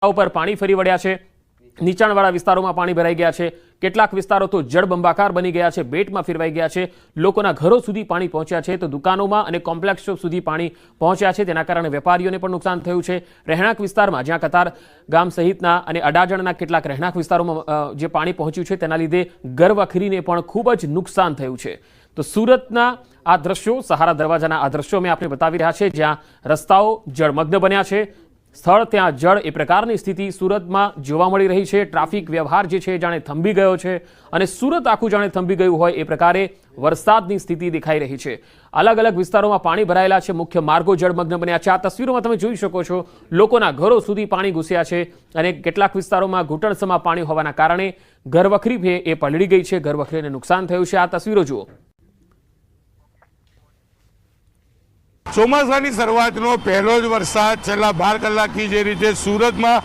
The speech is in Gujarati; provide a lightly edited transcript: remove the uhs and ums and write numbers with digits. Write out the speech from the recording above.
ઉપર પાણી ફરી વળ્યા છે। નીચાણવાળા વિસ્તારોમાં પાણી ભરાઈ ગયા છે। કેટલાક વિસ્તારો તો જળબંબાકાર બની ગયા છે, બેટમાં ફેરવાઈ ગયા છે। લોકોના ઘરો સુધી પાણી પહોંચ્યા છે, તો દુકાનોમાં અને કોમ્પ્લેક્સો સુધી પાણી પહોંચ્યા છે। તેના કારણે વેપારીઓને પણ નુકસાન થયું છે। રહેણાંક વિસ્તારમાં જ્યાં કતાર ગામ સહિતના અને અડાજણના કેટલાક રહેણાંક વિસ્તારોમાં જે પાણી પહોંચ્યું છે તેના લીધે ઘરવખરીને પણ ખૂબ જ નુકસાન થયું છે। તો સુરતના આ દ્રશ્યો, સહારા દરવાજાના આ દ્રશ્યો અમે આપને બતાવી રહ્યા છે, જ્યાં રસ્તાઓ જળમગ્ન બન્યા છે। સ્થળ ત્યાં જળ એ પ્રકારની સ્થિતિ સુરતમાં જોવા મળી રહી છે। ટ્રાફિક વ્યવહાર જે છે જાણે થંભી ગયો છે અને સુરત આખું જાણે થંભી ગયું હોય એ પ્રકારે વરસાદની સ્થિતિ દેખાઈ રહી છે। અલગ અલગ વિસ્તારોમાં પાણી ભરાયેલા છે, મુખ્ય માર્ગો જળમગ્ન બન્યા છે। આ તસવીરોમાં તમે જોઈ શકો છો, લોકોના ઘરો સુધી પાણી ઘૂસ્યા છે અને કેટલાક વિસ્તારોમાં ઘૂંટણસમાં પાણી હોવાના કારણે ઘરવખરી છે એ પલળી ગઈ છે, ઘરવખરીને નુકસાન થયું છે। આ તસવીરો જુઓ। ચોમાસાની શરૂઆતનો પહેલો જ વરસાદ છેલ્લા 12 કલાકથી જે રીતે સુરતમાં